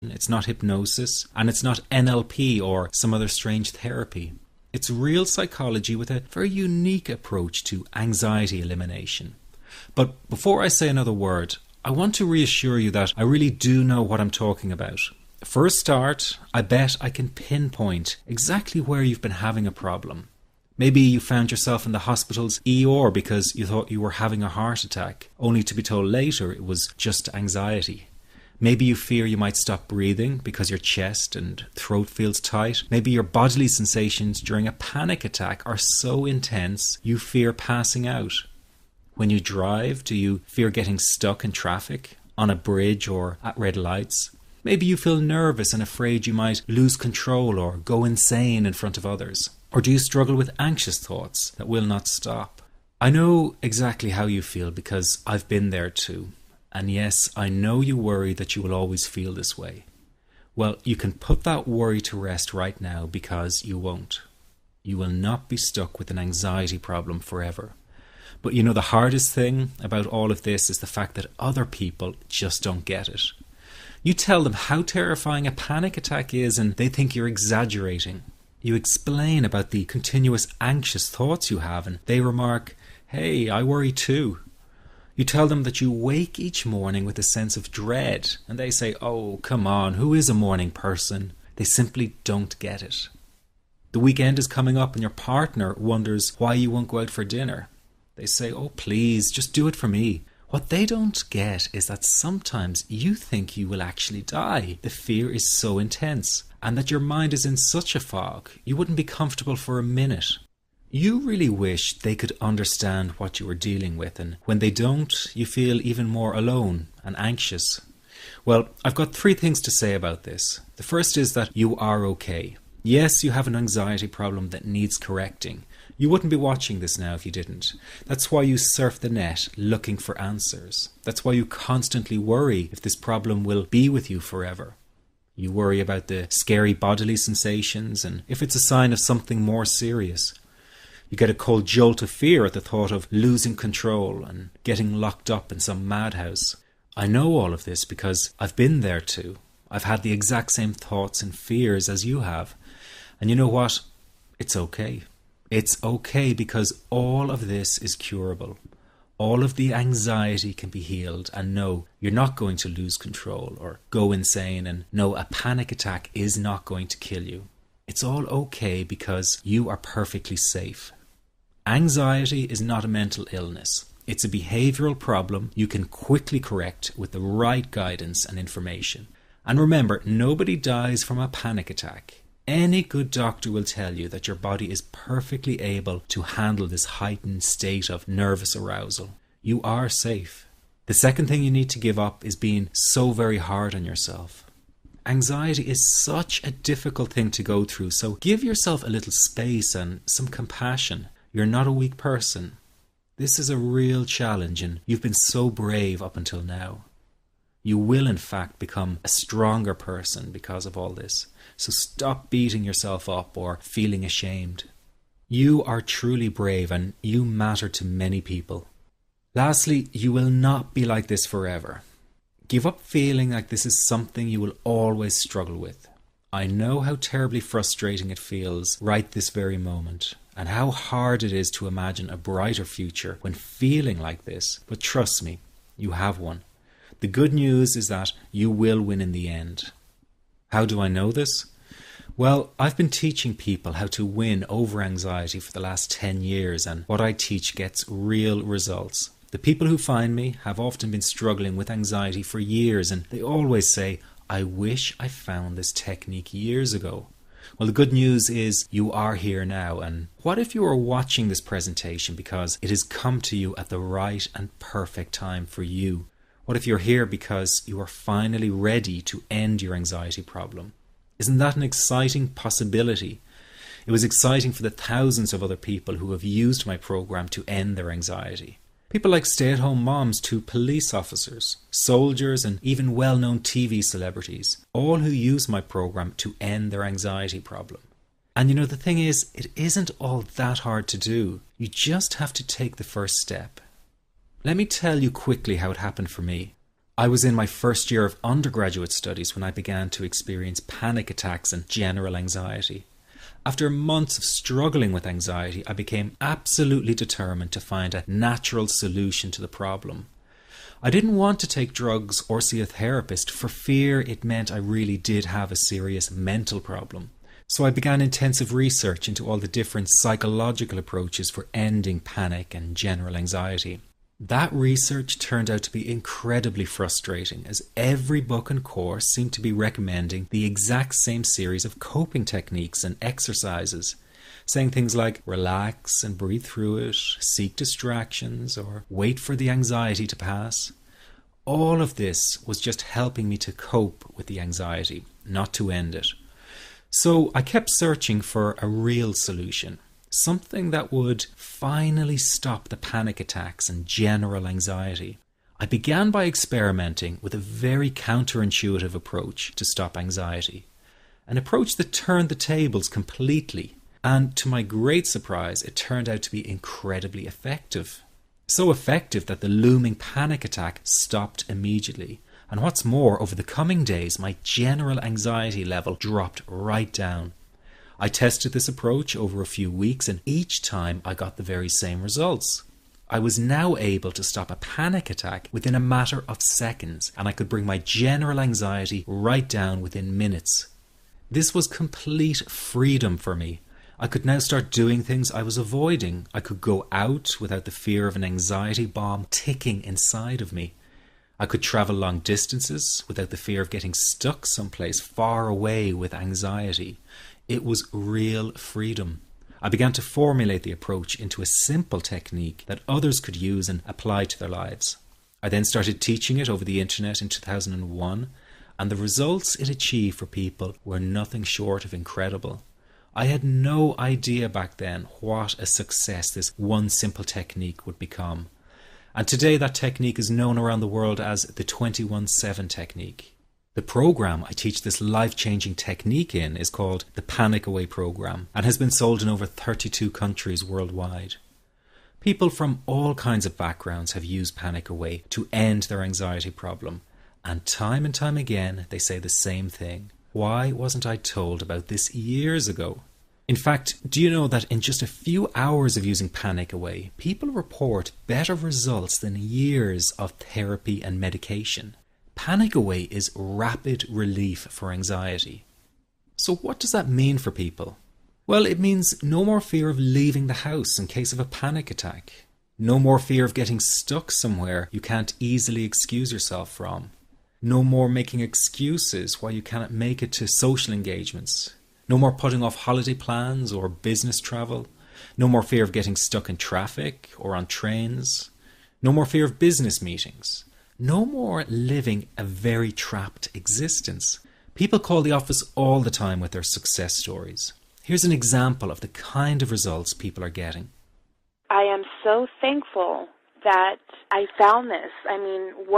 it's not hypnosis, and it's not NLP or some other strange therapy. It's real psychology with a very unique approach to anxiety elimination. But before I say another word, I want to reassure you that I really do know what I'm talking about. For a start, I bet I can pinpoint exactly where you've been having a problem. Maybe you found yourself in the hospital's ER because you thought you were having a heart attack, only to be told later it was just anxiety. Maybe you fear you might stop breathing because your chest and throat feels tight. Maybe your bodily sensations during a panic attack are so intense you fear passing out. When you drive, do you fear getting stuck in traffic, on a bridge or at red lights? Maybe you feel nervous and afraid you might lose control or go insane in front of others. Or do you struggle with anxious thoughts that will not stop? I know exactly how you feel because I've been there too. And yes, I know you worry that you will always feel this way. Well, you can put that worry to rest right now because you won't. You will not be stuck with an anxiety problem forever. But you know, the hardest thing about all of this is the fact that other people just don't get it. You tell them how terrifying a panic attack is and they think you're exaggerating. You explain about the continuous anxious thoughts you have and they remark, "Hey, I worry too." You tell them that you wake each morning with a sense of dread and they say, "Oh, come on, who is a morning person?" They simply don't get it. The weekend is coming up and your partner wonders why you won't go out for dinner. They say, "Oh, please, just do it for me." What they don't get is that sometimes you think you will actually die. The fear is so intense and that your mind is in such a fog, you wouldn't be comfortable for a minute. You really wish they could understand what you are dealing with, and when they don't, you feel even more alone and anxious. Well, I've got 3 things to say about this. The first is that you are okay. Yes, you have an anxiety problem that needs correcting. You wouldn't be watching this now if you didn't. That's why you surf the net looking for answers. That's why you constantly worry if this problem will be with you forever. You worry about the scary bodily sensations and if it's a sign of something more serious. You get a cold jolt of fear at the thought of losing control and getting locked up in some madhouse. I know all of this because I've been there too. I've had the exact same thoughts and fears as you have. And you know what? It's okay. It's okay because all of this is curable. All of the anxiety can be healed, and no, you're not going to lose control or go insane, and no, a panic attack is not going to kill you. It's all okay because you are perfectly safe. Anxiety is not a mental illness. It's a behavioral problem you can quickly correct with the right guidance and information. And remember, nobody dies from a panic attack. Any good doctor will tell you that your body is perfectly able to handle this heightened state of nervous arousal. You are safe. The second thing you need to give up is being so very hard on yourself. Anxiety is such a difficult thing to go through, so give yourself a little space and some compassion. You're not a weak person. This is a real challenge and you've been so brave up until now. You will in fact become a stronger person because of all this. So stop beating yourself up or feeling ashamed. You are truly brave and you matter to many people. Lastly, you will not be like this forever. Give up feeling like this is something you will always struggle with. I know how terribly frustrating it feels right this very moment, and how hard it is to imagine a brighter future when feeling like this, but trust me, you have one. The good news is that you will win in the end. How do I know this? Well, I've been teaching people how to win over anxiety for the last 10 years, and what I teach gets real results. The people who find me have often been struggling with anxiety for years, and they always say, "I wish I found this technique years ago." Well, the good news is you are here now, and what if you are watching this presentation because it has come to you at the right and perfect time for you? What if you're here because you are finally ready to end your anxiety problem? Isn't that an exciting possibility? It was exciting for the thousands of other people who have used my program to end their anxiety. People like stay-at-home moms to police officers, soldiers, and even well-known TV celebrities, all who use my program to end their anxiety problem. And you know, the thing is, it isn't all that hard to do. You just have to take the first step. Let me tell you quickly how it happened for me. I was in my first year of undergraduate studies when I began to experience panic attacks and general anxiety. After months of struggling with anxiety, I became absolutely determined to find a natural solution to the problem. I didn't want to take drugs or see a therapist for fear it meant I really did have a serious mental problem. So I began intensive research into all the different psychological approaches for ending panic and general anxiety. That research turned out to be incredibly frustrating, as every book and course seemed to be recommending the exact same series of coping techniques and exercises, saying things like relax and breathe through it, seek distractions, or wait for the anxiety to pass. All of this was just helping me to cope with the anxiety, not to end it. So I kept searching for a real solution. Something that would finally stop the panic attacks and general anxiety. I began by experimenting with a very counterintuitive approach to stop anxiety. An approach that turned the tables completely. And to my great surprise, it turned out to be incredibly effective. So effective that the looming panic attack stopped immediately. And what's more, over the coming days, my general anxiety level dropped right down. I tested this approach over a few weeks, and each time I got the very same results. I was now able to stop a panic attack within a matter of seconds, and I could bring my general anxiety right down within minutes. This was complete freedom for me. I could now start doing things I was avoiding. I could go out without the fear of an anxiety bomb ticking inside of me. I could travel long distances without the fear of getting stuck someplace far away with anxiety. It was real freedom. I began to formulate the approach into a simple technique that others could use and apply to their lives. I then started teaching it over the internet in 2001, and the results it achieved for people were nothing short of incredible. I had no idea back then what a success this one simple technique would become. And today that technique is known around the world as the 21-7 technique. The program I teach this life-changing technique in is called the Panic Away program and has been sold in over 32 countries worldwide. People from all kinds of backgrounds have used Panic Away to end their anxiety problem, and time again they say the same thing. Why wasn't I told about this years ago? In fact, do you know that in just a few hours of using Panic Away, people report better results than years of therapy and medication? Panic Away is rapid relief for anxiety. So what does that mean for people? Well, it means no more fear of leaving the house in case of a panic attack. No more fear of getting stuck somewhere you can't easily excuse yourself from. No more making excuses why you cannot make it to social engagements. No more putting off holiday plans or business travel. No more fear of getting stuck in traffic or on trains. No more fear of business meetings. No more living a very trapped existence. People call the office all the time with their success stories. Here's an example of the kind of results people are getting. I am so thankful that I found this. I mean, what